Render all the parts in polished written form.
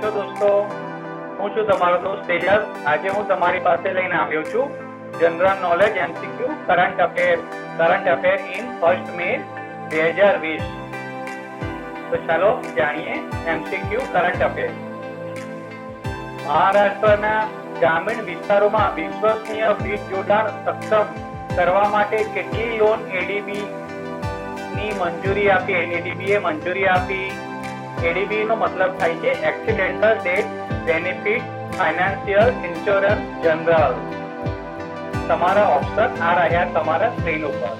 છો દોસ્તો? હું છું તમારો દોસ્ત તેજસ. આજે હું તમારી પાસે લઈને આવ્યો છું general knowledge MCQ current affair in 1 મે 2020. તો ચાલો જાણીએ MCQ કરંટ અફેર. મહારાષ્ટ્રના ગ્રામીણ વિસ્તારોમાં વિશ્વસનીય વીજ જોડાણ સક્ષમ કરવા માટે કેટલી લોન એડીબી ની મંજૂરી આપી? એડીબીએ મંજૂરી આપી. એડીબી નો મતલબ થાય છે accidental death benefit financial insurance general. તમારા ઓપ્શન આ રહ્યા તમારા સ્ક્રીન ઉપર.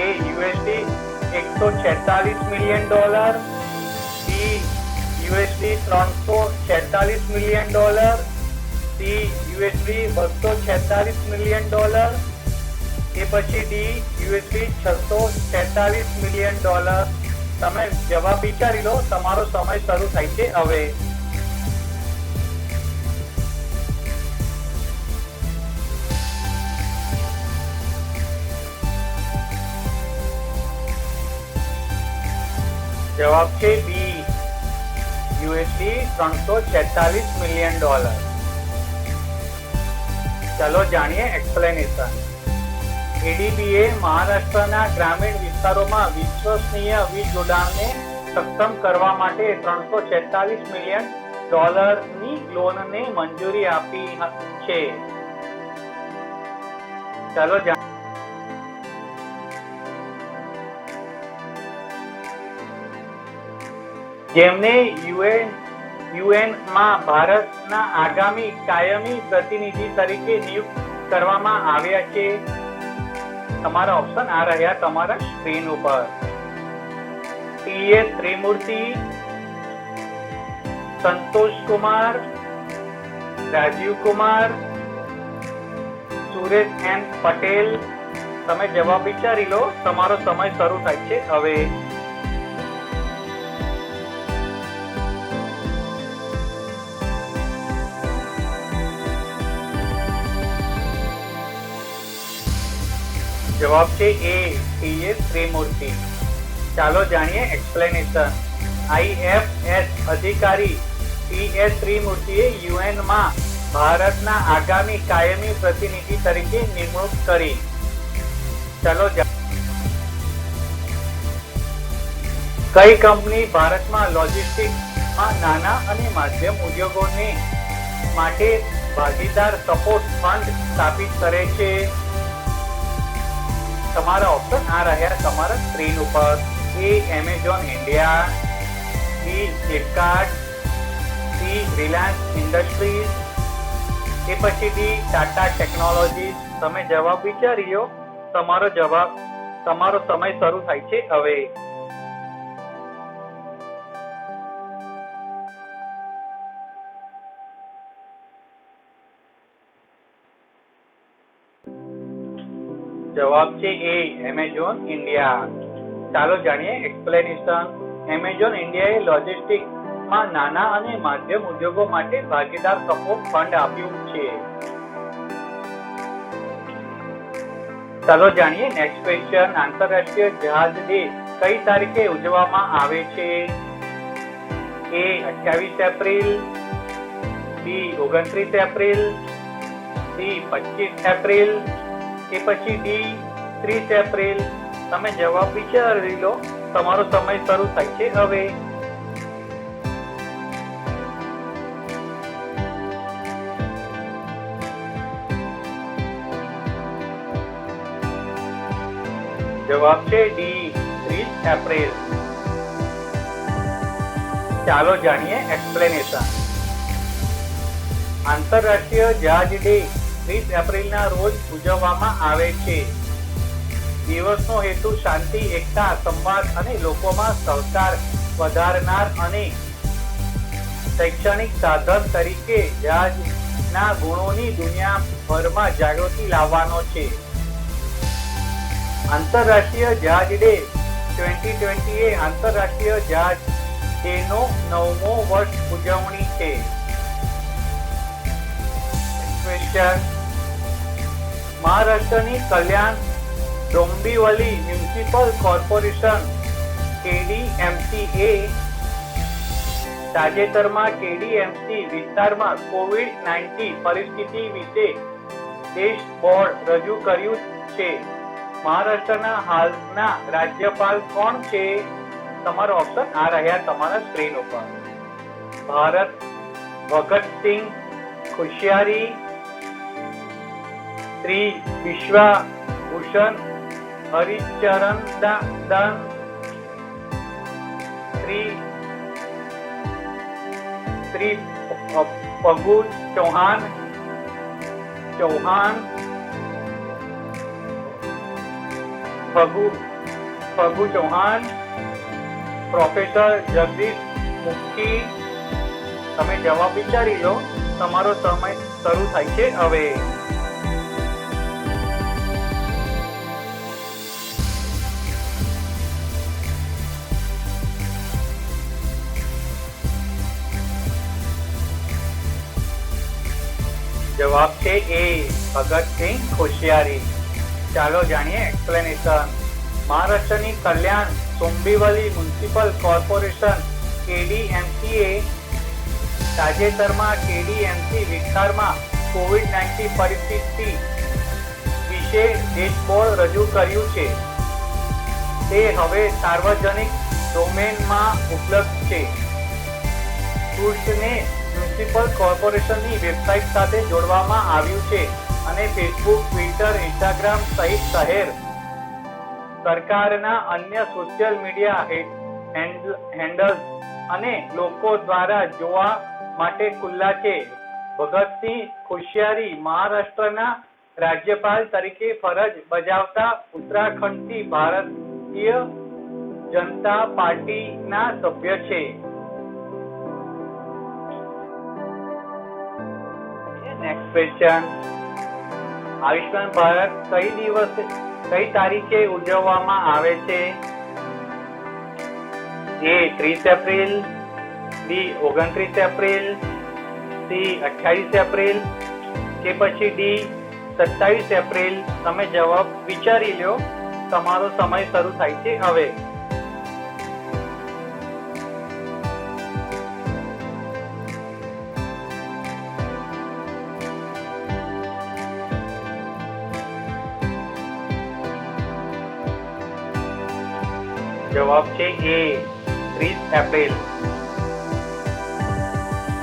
A USD $146 million, B USD $346 million, C USD $246 million, એ પછી ડી યુએસડી $646 મિલિયન. તમે જવાબ વિચારી લો. તમારો સમય શરૂ થાય છે હવે. જવાબ છે બી યુએસડી $346 મિલિયન. ચલો જાણીએ એક્સપ્લેનેશન. એડીબીએ મહારાષ્ટ્રના ગ્રામીણ વિસ્તારોમાં વિશ્વસનીય વીજ જોડાણને સક્ષમ કરવા માટે $346 મિલિયન ની લોનને મંજૂરી આપી છે. ચાલો જેમને યુએન માં ભારતના આગામી કાયમી પ્રતિનિધિ તરીકે નિયુક્ત કરવામાં આવ્યા છે. તમારા ઓપ્શન આ રહ્યા તમારા સ્ક્રીન ઉપર. ટી.એસ. ત્રિમૂર્તિ, સંતોષ કુમાર, રાજીવ કુમાર, સુરેશ એન પટેલ. તમે જવાબ વિચારી લો. તમારો સમય શરૂ થાય છે હવે. જવાબ છે એ ટી.એસ. ત્રિમૂર્તિ. ચાલો જાણીએ એક્સપ્લેનેશન. IFS અધિકારી ટી.એસ. ત્રિમૂર્તિએ યુએન માં ભારતના આગામી કાયમી પ્રતિનિધિ તરીકે નિમણૂક કરી. ચાલો કઈ કંપની ભારતમાં લોજિસ્ટિક્સમાં નાના અને મધ્યમ ઉદ્યોગોને માટે ભાગીદાર સપોર્ટ ફંડ સ્થાપિત કરે છે? તમારા ઓપ્શન આ રહ્યા તમારા સ્ક્રીન ઉપર. એ એમેઝોન ઇન્ડિયા, બી ફ્લિપકાર્ટ, સી રિલાયન્સ ઇન્ડસ્ટ્રીઝ, એ પછી ડી ટાટા ટેકનોલોજીસ. તમે જવાબ વિચારી લો. તમારો સમય શરૂ થાય છે હવે. જવાબ છે એ એમેઝોન ઇન્ડિયા. ચાલો જાણીએ એક્સપ્લેનેશન. એમેઝોન ઇન્ડિયાએ લોજિસ્ટિક્સમાં નાના અને મધ્યમ ઉદ્યોગો માટે ભાગીદાર સપોર્ટ ફંડ આપ્યું છે. ચાલો જાણીએ નેક્સ્ટ ક્વેશ્ચન. આંતરરાષ્ટ્રીય જહાજ ડે કઈ તારીખે ઉજવવામાં આવે છે? એ 28 એપ્રિલ, બી 29 એપ્રિલ, સી 25 એપ્રિલ, એ પછી ડી 30 એપ્રિલ. તમે જવાબ વિચારી લો. તમારો સમય શરૂ થાય છે હવે. જવાબ છે ડી 30 એપ્રિલ. ચાલો જાણીએ એક્સપ્લેનેશન. આંતરરાષ્ટ્રીય જહાજ ડે 30 એપ્રિલના રોજ ઉજવવામાં આવે છે. દિવસનો હેતુ શાંતિ, એકતા, સંવાદ અને લોકોમાં સહકાર વધારનાર અને શૈક્ષણિક સાધન તરીકે જહાજના ગુણોની દુનિયાભરમાં જાગૃતિ લાવવાનો છે. આંતરરાષ્ટ્રીય જહાજ ડે 2020 એ આંતરરાષ્ટ્રીય જહાજ ડેનો 9મો વર્ષ ઉજવણી છે. મહારાષ્ટ્રની કલ્યાણ ડોંબિવલી મ્યુનિસિપલ કોર્પોરેશન KDMC એ તાજેતરમાં કેડીએમસી વિસ્તારમાં કોવિડ-19 પરિસ્થિતિ વિશે ડેશબોર્ડ રજૂ કર્યું છે. મહારાષ્ટ્રના હાલના રાજ્યપાલ કોણ છે? તમારો ઓપ્શન આ રહ્યા તમારા સ્ક્રીન ઉપર. ભારત ભગતસિંહ કોશ્યારી, શ્રી વિશ્વભૂષણ હરિચરણદાન, શ્રી ફગુ ચૌહાણ, ફગુ ચૌહાણ, પ્રોફેસર જગદીશ મુખી. તમે જવાબ વિચારી લો. તમારો સમય શરૂ થાય છે હવે. જવાબ છે એ, ભગતસિંહ કોશ્યારી. ચાલો જાણીએ એક્સપ્લેનેશન. મહારાષ્ટ્રની કલ્યાણ ડોંબિવલી મ્યુનિસિપલ કોર્પોરેશન કેડીએમસીએ તાજેતરમાં કેડીએમસી વિસ્તારમાં કોવિડ-19 પરિસ્થિતિ વિશે ડેશબોર્ડ રજૂ કર્યું છે. તે હવે સાર્વજનિક ડોમેનમાં ઉપલબ્ધ છે. ટૂલ્સને મ્યુનિસિપલ કોર્પોરેશનની વેબસાઇટ સાથે જોડવામાં આવ્યું છે અને ફેસબુક, ટ્વિટર, ઇન્સ્ટાગ્રામ સહિત શહેર સરકારના અન્ય સોશિયલ મીડિયા હેન્ડલ્સ અને લોકો દ્વારા જોવા માટે ખુલ્લા છે. ભગતસિંહ કોશ્યારી મહારાષ્ટ્રના રાજ્યપાલ તરીકે ફરજ બજાવતા ઉત્તરાખંડથી ભારતીય જનતા પાર્ટીના સભ્ય છે. Next question. આયુષ્માન ભારત કઈ તારીખે ઉજવવામાં આવે છે? એ 30 એપ્રિલ, બી 29 એપ્રિલ, સી 28 એપ્રિલ કે પછી ડી 27 એપ્રિલ. તમે જવાબ વિચારી લો. તમારો સમય શરૂ થાય છે હવે. જવાબ છે એ 30 April.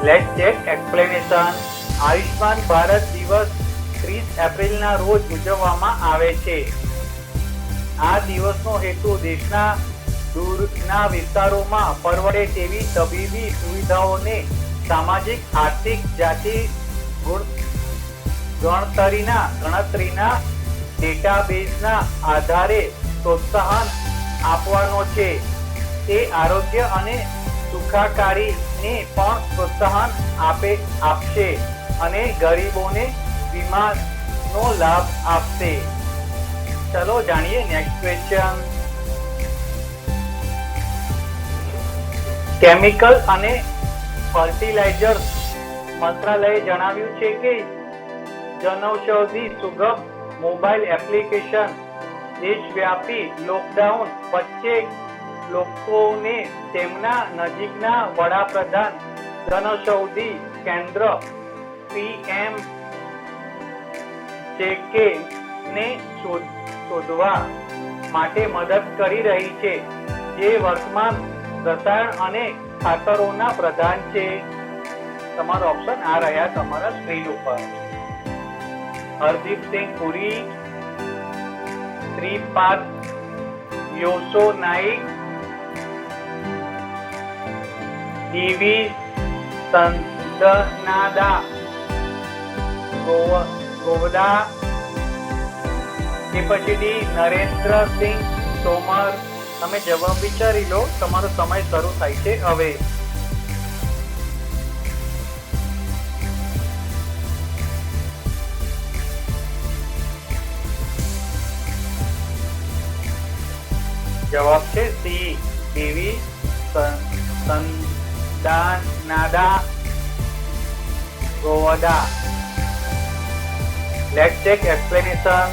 Let's check explanation. Ayushman Bharat દિવસ 30 એપ્રિલના રોજ ઉજવવામાં આવે છે. આ દિવસનો હેતુ દેશના દૂરના વિસ્તારોમાં પરવડે તેવી તબીબી સુવિધાઓને સામાજિક, આર્થિક, જાતિ ગણતરીના ડેટાબેઝના આધારે પ્રોત્સાહન આપવાનો છે. તે આરોગ્ય અને સુખાકારીને પણ પ્રોત્સાહન આપશે અને ગરીબોને વીમાનો લાભ આપશે. ચલો જાણીએ નેક્સ્ટ ક્વેશ્ચન. કેમિકલ અને ફર્ટિલાઇઝર્સ મંત્રાલયે જણાવ્યું છે કે જનૌષધિ સુગમ મોબાઈલ એપ્લિકેશન દેશવ્યાપી લોકડાઉન વચ્ચે લોકોને તેમના નજીકના વડાપ્રધાન જનૌષધિ કેન્દ્ર PMJK ને શોધવા માટે મદદ કરી રહી છે, જે વર્તમાન રસાયણ અને ખાતરોના પ્રધાન છે. તમારો ઓપ્શન આ રહ્યા તમારા સ્ક્રીન ઉપર. હરદીપસિંહ પુરી, શ્રીપાદ યોસો નાઈક, ડીવી સંદનાદા ગોવડા કે પછી ડી નરેન્દ્રસિંહ તોમર. તમે જવાબ વિચારી લો. તમારો સમય શરૂ થાય છે હવે. જવાબ છે C, DV Sadananda Gowda. Let's check explanation.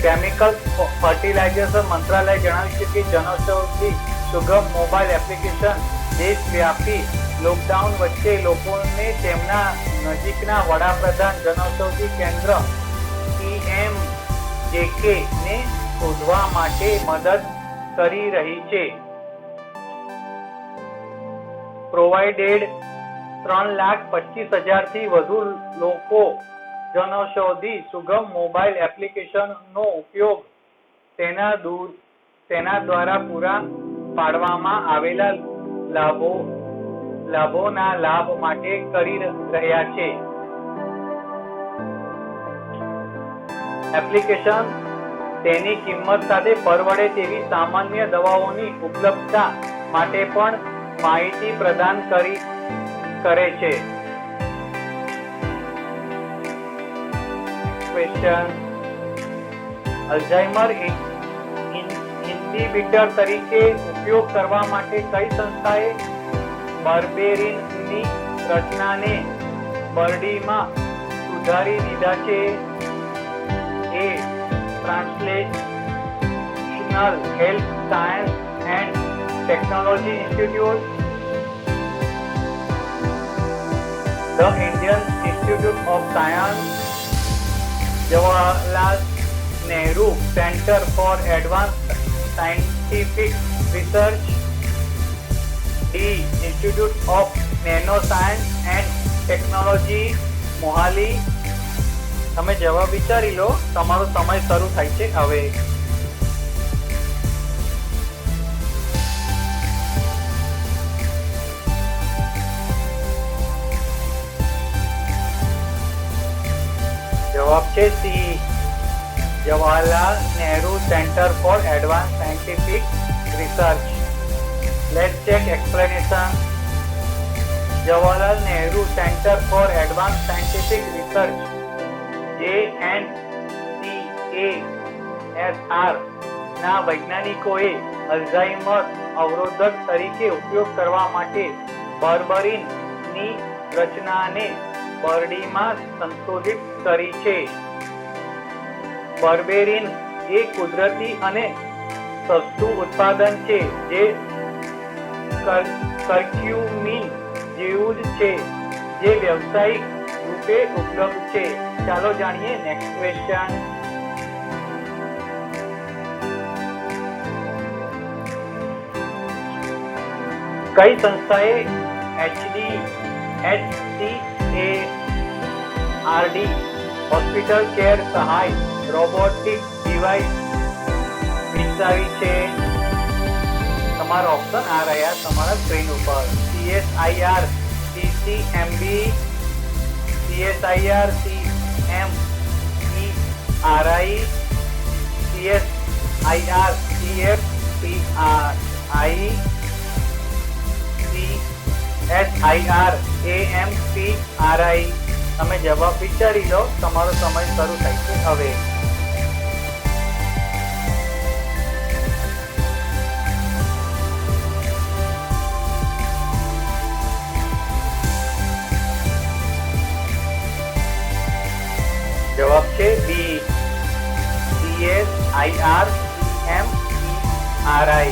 Chemical fertilizer મંત્રાલય જણાવ્યું છે કે જનૌષધિ સુગમ મોબાઈલ એપ્લિકેશન દેશવ્યાપી લોકડાઉન વચ્ચે લોકોને તેમના નજીકના વડાપ્રધાન જનૌષધિ કેન્દ્ર PMJK ને શોધવા માટે મદદ કરી રહી છે. પ્રોવાઇડેડ 3,25,000 થી વધુ લોકો જનૌષધિ સુગમ મોબાઈલ એપ્લિકેશનનો ઉપયોગ તેના દ્વારા પૂરા પાડવામાં આવેલા લાભોના લાભ માટે કરી રહ્યા છે. એપ્લિકેશન તેની કિંમત સાથે પરવડે તેવી સામાન્ય દવાઓની ઉપલબ્ધતા માટે પણ માહિતી પ્રદાન કરે છે. ક્વેશ્ચન, અલ્ઝાઇમર ઇન્હિબિટર તરીકે ઉપયોગ કરવા માટે કઈ સંસ્થાએ બર્બેરિનની રચનાને બરડીમાં સુધારી દીધા છે? A. Translational Health Science and Technology Institute, the Indian Institute of Science, Jawaharlal Nehru Center for Advanced Scientific Research, D. Institute of Nanoscience and Technology, Mohali. તમે જવાબ વિચારી લો, તમારો સમય શરૂ થાય છે હવે. જવાબ છે C, Jawaharlal Nehru centre for advance scientific research. Let's check explanation. Jawaharlal Nehru centre for advance scientific research JNCASR ના વૈજ્ઞાનિકોએ અલ્ઝાઇમર અવરોધક તરીકે ઉપયોગ કરવા માટે બર્બરિન ની રચનાને બરડીમાં સંશોધિત કરી છે. બર્બેરિન એ કુદરતી અને સસ્તું ઉત્પાદન છે જે કર્ક્યુમિન જેવું જ છે, જે વ્યવસાયિક રૂપે ઉપલબ્ધ છે. ચાલો જાણીએ નેક્સ્ટ ક્વેશ્ચન. કઈ સંસ્થાએ HCARD હોસ્પિટલ કેર સહાય રોબોટિક ડિવાઇસ વિકસાવી છે? તમારા ઓપ્શન આ રહ્યા તમારા સ્ક્રીન ઉપર. CSIR CCMB, CSIR CMERI, CSIR CFTRI, CSIR AMPRI. તમે જવાબ વિચારી લો, તમારો સમય શરૂ થાય છે હવે. જવાબ છે B, CSIR CMERI.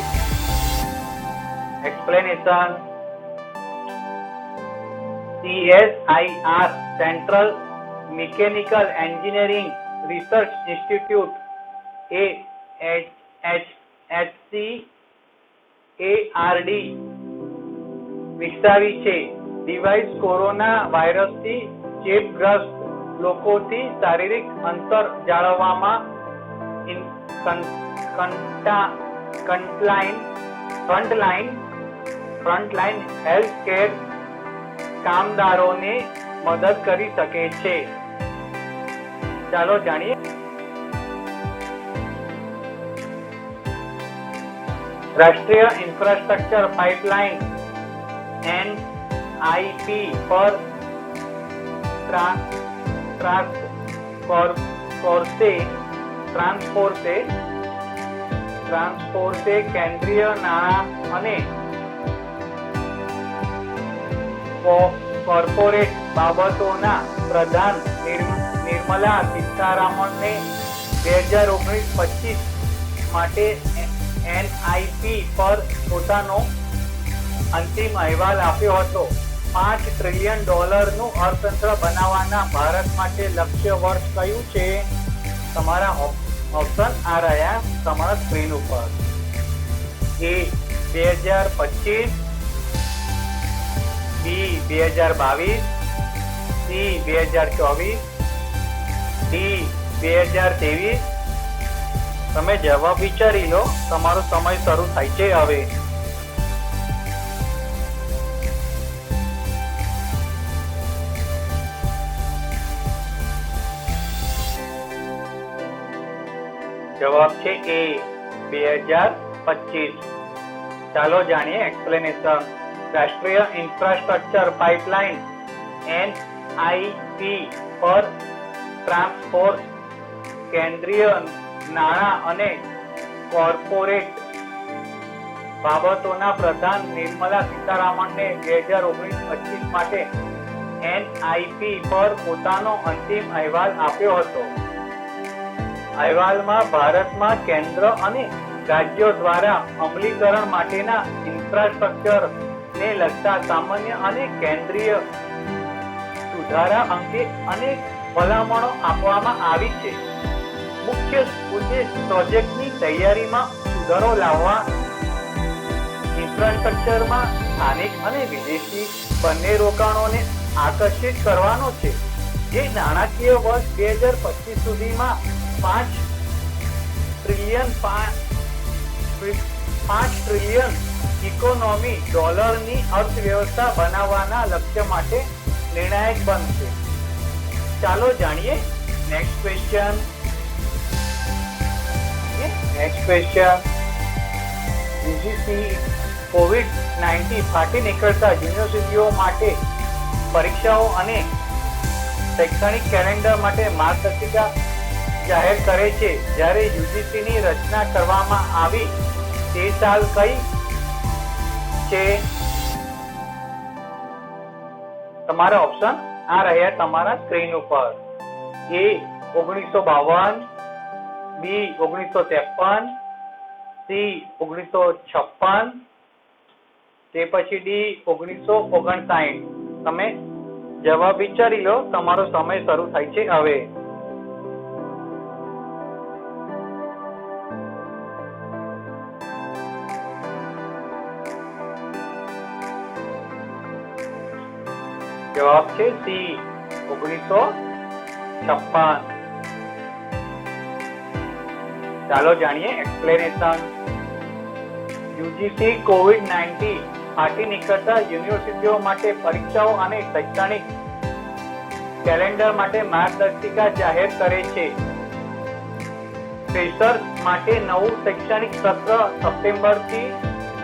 Explanation. CSIR central mechanical engineering research institute એ HCARD વિકસાવી છે. ડિવાઇસ કોરોના વાયરસથી ચેપગ્રસ્ત લોકોથી શારીરિક અંતર જાળવવામાં ફ્રન્ટલાઇન હેલ્થ કેર કામદારોને મદદ કરી શકે છે. ચાલો જાણીએ. રાષ્ટ્રીય ઇન્ફ્રાસ્ટ્રક્ચર પાઇપલાઇન NIP પર ટ્રાન્સફોર્સે કેન્દ્રીય નાણાં અને કોર્પોરેટ બાબતોના પ્રધાન નિર્મલા સીતારામનને 2019-25 માટે NIP પર પોતાનો અંતિમ અહેવાલ આપ્યો હતો. $5 ટ્રિલિયન નું અર્થતંત્ર બનાવવાના ભારત માટે લક્ષ્ય વર્ષ કયું છે? તમારા ઓપ્શન આ રહ્યા તમારા સ્ક્રીન ઉપર. A 2025, B 2022, C 2024, D 2023. તમે જવાબ વિચારી લો, તમારો સમય શરૂ થાય છે હવે. જવાબ છે A 2025. ચાલો જાણીએ એક્સપ્લેનેશન. રાષ્ટ્રીય ઇન્ફ્રાસ્ટ્રક્ચર પાઇપલાઇન NIP પર ટ્રાન્સપોર્ટ કેન્દ્રીય નાણાં અને કોર્પોરેટ બાબતોના પ્રધાન નિર્મલા સીતારામનને 2019-25 માટે NIP પર પોતાનો અંતિમ અહેવાલ આપ્યો હતો. અહેવાલમાં ભારતમાં કેન્દ્ર અને રાજ્યો દ્વારા અમલીકરણ માટેના ઇન્ફ્રાસ્ટ્રક્ચર ને લગતા સામાન્ય અને કેન્દ્રીય સુધારા અંગે અનેક ભલામણો આપવામાં આવી છે. મુખ્ય ઉદ્દેશ પ્રોજેક્ટની તૈયારીમાં સુધારો લાવવા, ઇન્ફ્રાસ્ટ્રક્ચરમાં સ્થાનિક અને વિદેશી બંને રોકાણોને આકર્ષિત કરવાનો છે, જે નાણાકીય વર્ષ 2025 સુધીમાં $5 ટ્રિલિયન ઇકોનોમી ડોલરની અર્થવ્યવસ્થા બનાવવાના લક્ષ્ય માટે નિર્ણાયક બનશે. ચાલો જાણીએ નેક્સ્ટ ક્વેશ્ચન. UGC COVID-19 ફાટી નીકળતા યુનિવર્સિટીઓ માટે પરીક્ષાઓ અને શૈક્ષણિક કેલેન્ડર માટે માર્ગદર્શિકા જાહેર કરે છે. જ્યારે UGC ની રચના કરવામાં આવી તે સાલ કઈ છે? તમારા ઓપ્શન આ રહ્યા તમારા સ્ક્રીન ઉપર. A 1952, B 1953, C 1956, તે પછી D 1959. તમે જવાબ વિચારી લો, તમારો સમય શરૂ થાય છે હવે. જવાબ છે C 1956. ચાલો જાણીએ એક્સપ્લેનેશન. UGC COVID-19 ફાટી નીકળતા યુનિવર્સિટીઓ માટે પરીક્ષાઓ અને શૈક્ષણિક કેલેન્ડર માટે માર્ગદર્શિકા જાહેર કરે છે. ફ્રેશર્સ માટે નવું શૈક્ષણિક સત્ર સપ્ટેમ્બરથી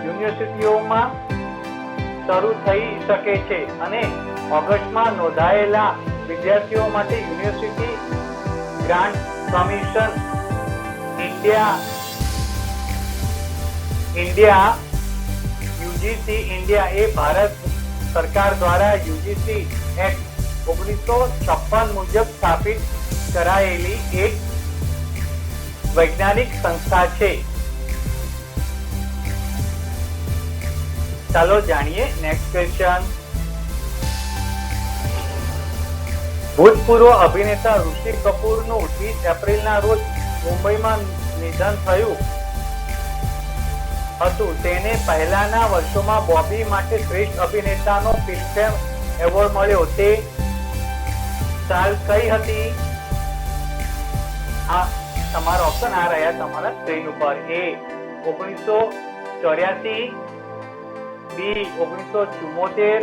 યુનિવર્સિટીઓમાં શરૂ થઈ શકે છે અને ઓગસ્ટમાં નોંધાયેલા વિદ્યાર્થીઓ માટે university grant commission India UGC India એ ભારત સરકાર દ્વારા UGC એક્ટ 1956 મુજબ સ્થાપિત કરાયેલી એક વૈજ્ઞાનિક સંસ્થા છે. ચાલો જાણીએ નેક્સ્ટ ક્વેશ્ચન. ભૂતપૂર્વ અભિનેતા ઋષિ કપૂરનું 30 એપ્રિલના રોજ મુંબઈમાં નિધન થયું હતું. તેને પહેલાના વર્ષોમાં બોબી માટે શ્રેષ્ઠ અભિનેતાનો ફિલ્મફેર એવોર્ડ મળ્યો. તે સાલ કઈ હતી? આ તમારા ઓપ્શન આ રહ્યા તમારા સ્ક્રીન ઉપર. A 1984, B 1974,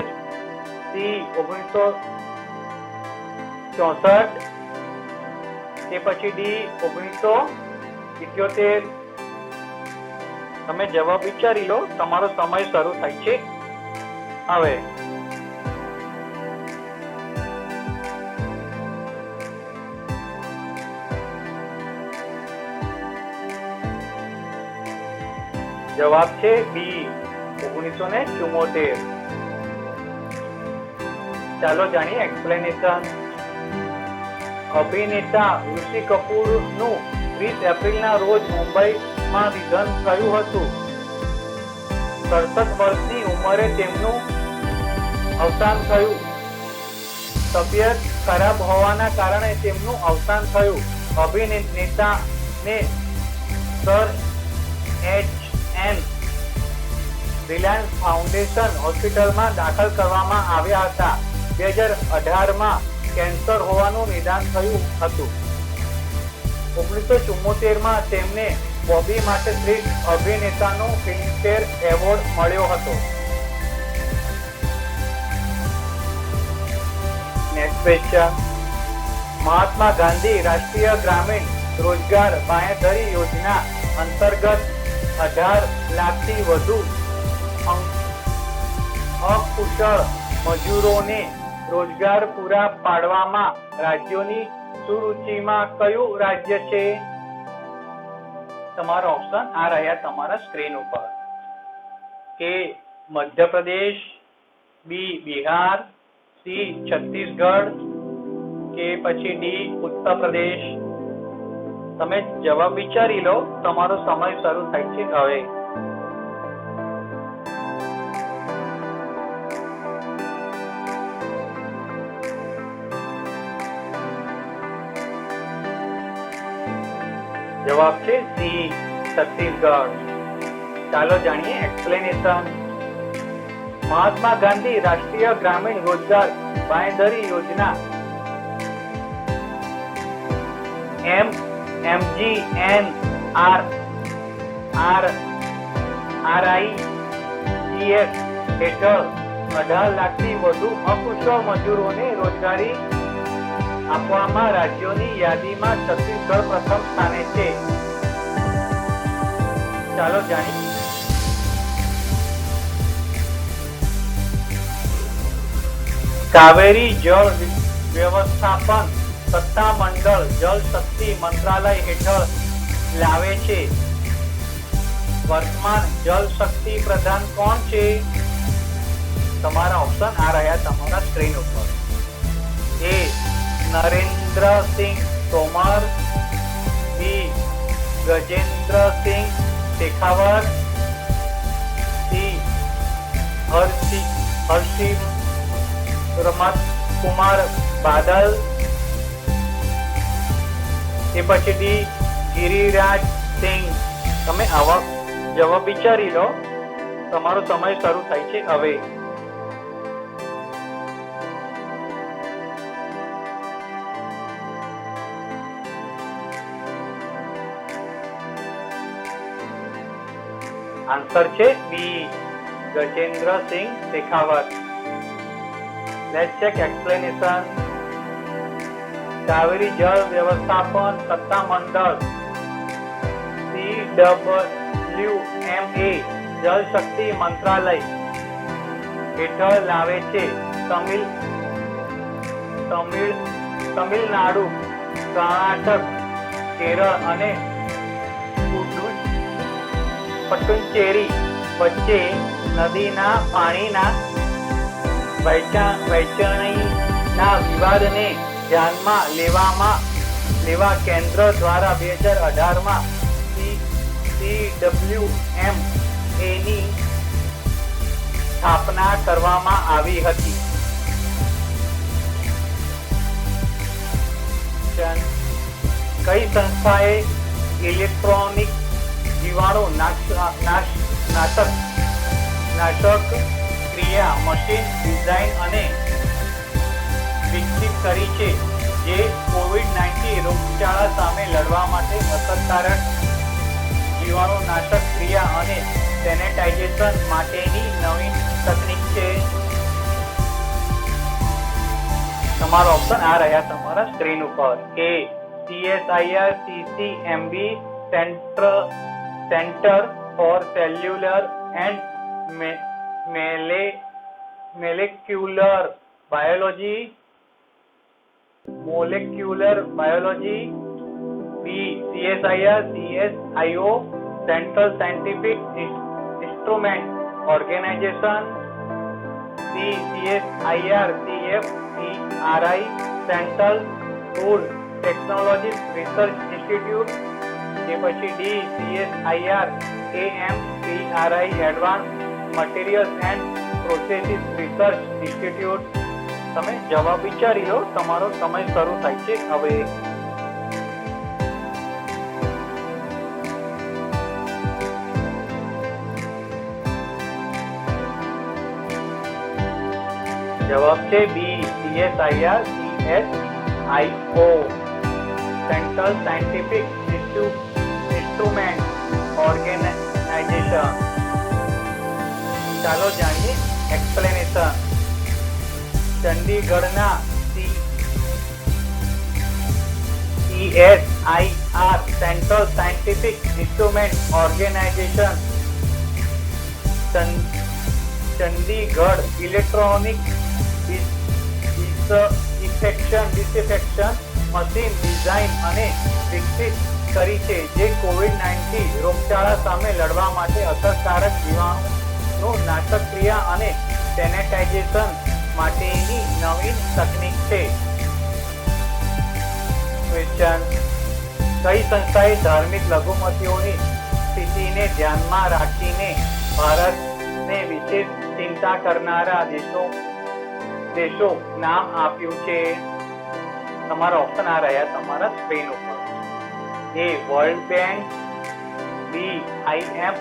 C 1964, તે પછી D 1978. તમે જવાબ વિચારી લો, તમારો સમય શરૂ થાય છે હવે. જવાબ છે B 1974. ચાલો જાણીએ એક્સપ્લેનેશન. અભિનેતા ઋષિ કપૂરનું 30 એપ્રિલના રોજ મુંબઈ માં નિધન થયું હતું. 67 વર્ષની ઉંમરે તેમનું અવસાન થયું. તબિયત ખરાબ હોવાના કારણે તેમનું અવસાન થયું. અભિનેતાને સર એચ.એન. રિલાયન્સ ફાઉન્ડેશન હોસ્પિટલમાં દાખલ કરવામાં આવ્યા હતા. 2018માં કેન્સર હોવાનું નિદાન થયું હતું. 1974માં તેમને બોબી માટે શ્રેષ્ઠ અભિનેતાનો ફિલ્મફેર એવોર્ડ મળ્યો હતો. Next question. મહાત્મા ગાંધી રાષ્ટ્રીય ગ્રામીણ રોજગાર બાંયધરી યોજના અંતર્ગત 18 લાખથી વધુ અકુશળ મજૂરોને રોજગાર પૂરા પાડવામાં રાજ્યોની સૂચિમાં કયું રાજ્ય છે? તમારા ઓપ્શન આ રહ્યા તમારા સ્ક્રીન ઉપર. એ મધ્યપ્રદેશ, બી બિહાર, સી છત્તીસગઢ કે પછી ડી ઉત્તર પ્રદેશ. તમે જવાબ વિચારી લો. તમારો સમય શરૂ થાય છે હવે. જવાબ છે સી છત્તીસગઢ. ચાલો જાણીએ એક્સપ્લેનેશન. મહાત્મા ગાંધી રાષ્ટ્રીય ગ્રામીણ રોજગાર બાંયધરી યોજના MGNRRIGS હેઠળ 18 લાખથી વધુ અકુશળ મજૂરોને રોજગારી આપવામાં રાજ્યોની યાદીમાં છત્તીસગઢ પ્રથમ સ્થાને છે. ચાલો જાણીએ. કાવેરી જળ વ્યવસ્થાપન સત્તામંડળ જળ શક્તિ મંત્રાલય હેઠળ લાવે છે. વર્તમાન જળ શક્તિ પ્રધાન કોણ છે? તમારા ઓપ્શન આ રહ્યા તમારા સ્ક્રીન ઉપર. એ નરેન્દ્રસિંહ તોમર, બી ગજેન્દ્રસિંહ શેખાવત, સી હરસિમરત કુમાર બાદલ કે પછી ડી ગિરિરાજ સિંહ. તમે આવા જવાબ વિચારી લો. તમારો સમય શરૂ થાય છે હવે. આન્સર છે B Gajendrasingh Shekhawat. Let's check explanation. Kaveri જળ વ્યવસ્થાપન સત્તામંડળ CWMA જળ શક્તિ મંત્રાલય હેઠળ લાવે છે. તમિલનાડુ, કર્ણાટક, કેરળ અને પુડુચેરી વચ્ચે નદીના પાણીના વહેંચણીના વિવાદને ધ્યાનમાં લેવા કેન્દ્ર દ્વારા 2018માં CWMA ની સ્થાપના કરવામાં આવી હતી. કઈ સંસ્થાએ ઇલેક્ટ્રોનિક જીવાણુ નાશક ક્રિયા મશીન ડિઝાઇન અને વિકસિત કરી છે, જે કોવિડ-19 રોગચાળા સામે લડવા માટે અસરકારક જીવાણુનાશક ક્રિયા અને સેનેટાઇઝેશન માટેની નવીન તકનીક છે? તમારો ઓપ્શન આ રહ્યા તમારા સ્ક્રીન ઉપર. એ CSIR CCMB centre for cellular and molecular biology, B CSIR CSIO Central Scientific Instrument Organization, C CSIR CFTRI Central Food Technology Research Institute, એ પછી D CSIR AMPRI advance materials and processes research institute. તમે જવાબ વિચારી લો, તમારો સમય શરૂ થાય છે હવે. જવાબ છે B CSIR CSIO central scientific instrument organisation. ચાલો જાણીએ એક્સપ્લેનેશન. ચંડીગઢના CSIR central scientific instrument organisation Chandigarh electronic disinfection machine design અને વિકસિત કરી છે, જે COVID-19 રોગચાળા સામે લડવા માટે અસરકારક જીવાણુનું નાશકક્રિયા અને સેનેટાઇઝેશન માટેની નવીન તકનીક છે. ક્વેશ્ચન: કઈ સંસ્થાએ ધાર્મિક લઘુમતીઓની સ્થિતિને ધ્યાનમાં રાખીને ભારતને વિશેષ ચિંતા કરનારા દેશો નામ આપ્યું છે? તમારા ઓપ્શન આ રહ્યા તમારા સ્ક્રીન ઉપર. એ વર્લ્ડ બેંક, બી IMF,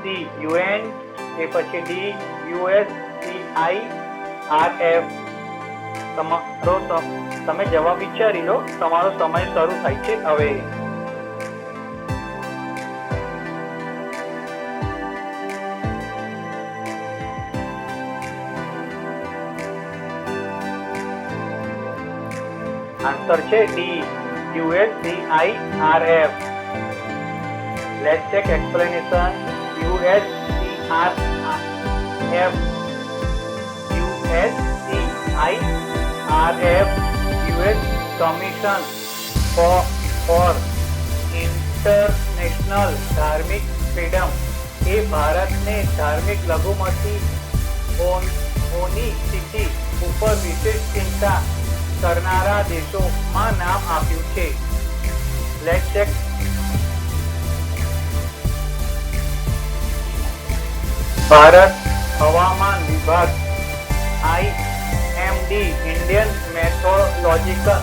સી UN, એ પછી ડી USCIRF. તમે જવાબ વિચારી લો, તમારો સમય શરૂ થાય છે હવે. આન્સર છે D USCIRF. Let's check explanation. USCIRF US commission four international ધાર્મિક ફ્રીડમ એ ભારતને ધાર્મિક લઘુમતીઓની સ્થિતિ ઉપર વિશેષ ચિંતા કરનારા દેશોમાં નામ આપ્યું છે. Let's check. ભારત હવામાન વિભાગ IMD ઇન્ડિયન મેથોરોલોજીકલ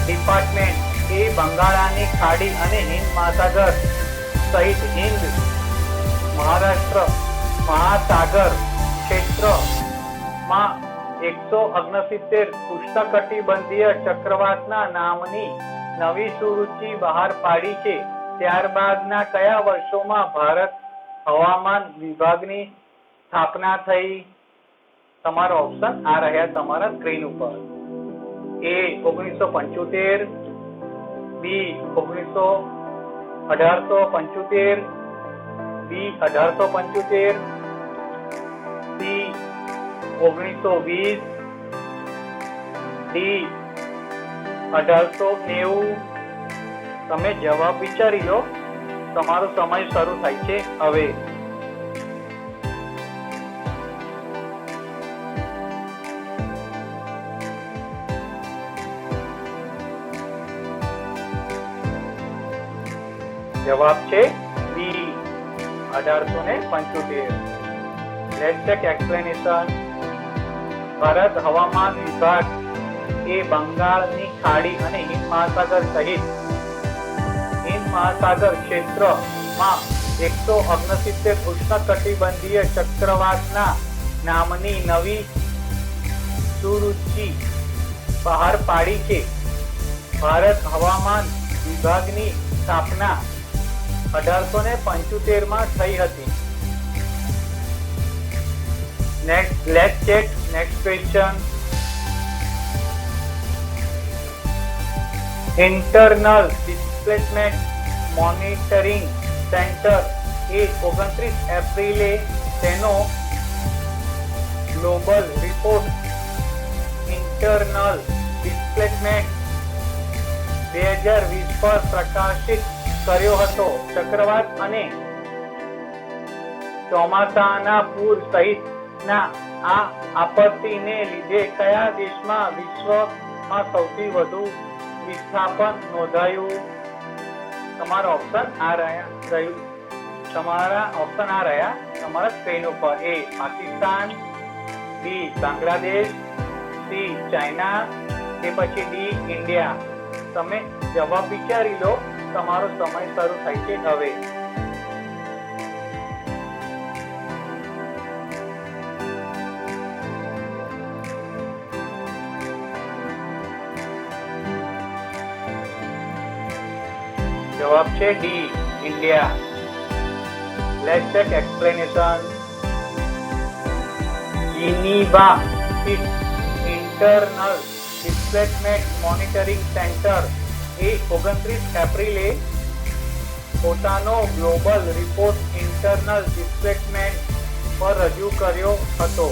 ડિપાર્ટમેન્ટ એ બંગાળાની ખાડી અને હિંદ મહાસાગર સહિત હિંદ મહાસાગર ક્ષેત્રમાં 169 ઉષ્ણકટિબંધીય ચક્રવાતના નામની નવી સુરુચિ બહાર પાડી છે. ત્યારબાદના કયા વર્ષોમાં ભારત હવામાન વિભાગની સ્થાપના થઈ? તમારા ઓપ્શન આ રહ્યા તમારા સ્ક્રીન ઉપર. એ 1975, બી 1875, બી 1875, સી 1920, ડી 1890. તમે જવાબ વિચારી લો, તમારો સમય શરૂ થાય છે હવે. જવાબ છે B 1875. Let's check explanation. Bharat હવામાન વિભાગ એ બંગાળની ખાડી અને હિંદ મહાસાગર સહિત હિંદ મહાસાગર ક્ષેત્રમાં 169 ઉષ્ણકટિબંધીય ચક્રવાતના નામની નવી સુરુચિ બહાર પાડી છે. ભારત હવામાન વિભાગની સ્થાપના 1875 થઈ હતી. Let's check next question. Internal Displacement Monitoring Center એ 29 એપ્રિલે તેનો ગ્લોબલ રિપોર્ટ ઇન્ટરનલ ડિસ્પ્લેસમેન્ટ 2020 પર પ્રકાશિત કર્યો હતો. ચક્રવાત અને ચોમાસાના પૂર સહિતના આ આપત્તિને લીધે કયા દેશમાં વિશ્વમાં સૌથી વધુ વિસ્થાપન નોંધાયું? તમારા ઓપ્શન આ રહ્યા તમારા સ્ક્રીન ઉપર. એ પાકિસ્તાન, બી બાંગ્લાદેશ, સી ચાઇના કે પછી ડી ઇન્ડિયા. તમે જવાબ વિચારી લો. તમારો સમય શરૂ થાય છે હવે. જવાબ છે D India. Let's check explanation. Geneva internal displacement monitoring centre એ 29 એપ્રિલે પોતાનો ગ્લોબલ રિપોર્ટ ઇન્ટરનલ ડિસ્પ્લેસમેન્ટ પર રજૂ કર્યો હતો.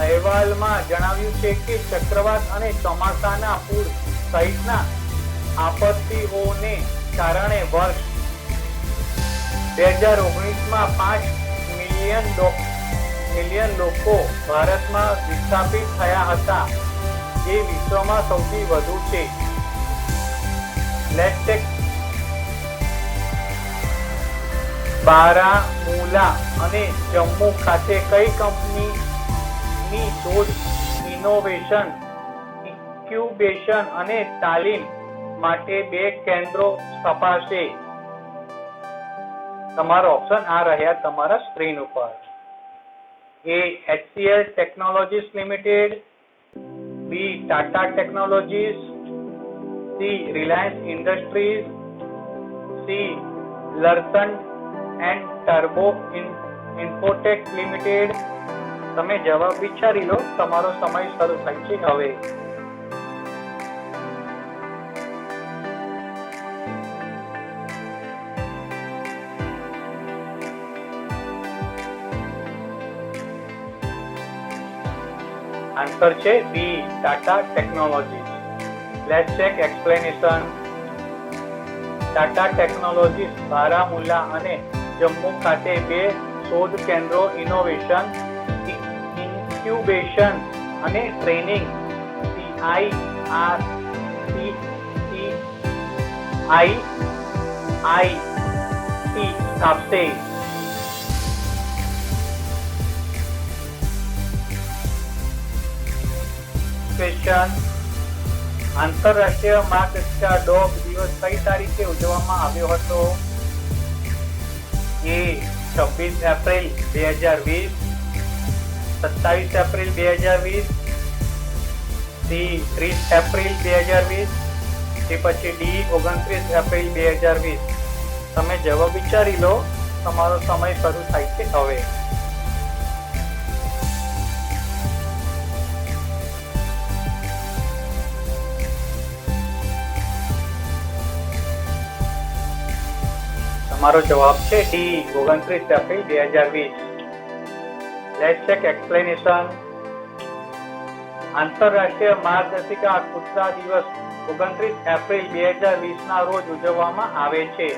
અહેવાલમાં જણાવ્યું છે કે ચક્રવાત અને ચોમાસાના પૂર સહિતના આપત્તિઓને કારણે વર્ષ 2019માં 5 મિલિયન લોકો ભારતમાં વિસ્થાપિત થયા હતા, જે વિશ્વમાં સૌથી વધુ છે. Let's check. બારામુલા અને જમ્મુ ખાતે કઈ કંપનીની શોધ, ઇનોવેશન, ઇન્ક્યુબેશન અને તાલીમ માટે 2 કેન્દ્રો સ્થપાશે? તમારો ઓપ્શન આ રહ્યા તમારા સ્ક્રીન ઉપર. A HCL technologies limited, B Tata technologies, C Reliance industries, C Larsen and ટર્બો ઇન્ફોટેક લિમિટેડ. તમે જવાબ વિચારી લો. તમારો સમય શરૂ થાય છે હવે. આન્સર છે B Tata technologies. Let's check explanation. Tata technologies Baramulla અને જમ્મુ ખાતે 2 શોધ કેન્દ્રો, ઇનોવેશન, ઇન્ક્યુબેશન અને ટ્રેનિંગ CIIT સ્થાપશે. ક્વેશ્ચન. આંતરરાષ્ટ્રીય માર્ગદર્શિકા ડોગ દિવસ કઈ તારીખે ઉજવવામાં આવ્યો હતો? A 26 April 2020, 27 April 2020, C 30 April 2020 કે પછી ડી 29 એપ્રિલ 2020. તમે જવાબ વિચારી લો. તમારો સમય શરૂ થાય છે હવે. તમારો જવાબ છે D 29 April 2020. Let's check explanation. આંતરરાષ્ટ્રીય માર્ગદર્શિકા કૂતરા દિવસ 29 એપ્રિલ 2020 ના રોજ ઉજવવામાં આવે છે.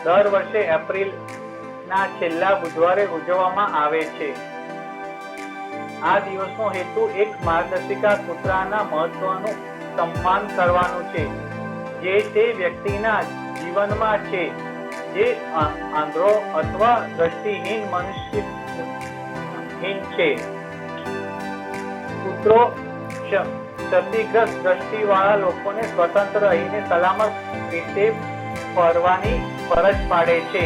દર વર્ષે એપ્રિલના છેલ્લા બુધવારે ઉજવવામાં આવે છે. આ દિવસનો હેતુ એક માર્ગદર્શિકા કૂતરાના મહત્વનું સન્માન કરવાનું છે, જે તે વ્યક્તિના જીવનમાં છે જે આંધળો અથવા દ્રષ્ટિહીન મનુષ્યહીન છે. કૂતરો ક્ષતિગ્રસ્ત દ્રષ્ટિવાળા લોકોને સ્વતંત્ર રહીને સલામત રીતે ફરવાની ફરજ પાડે છે.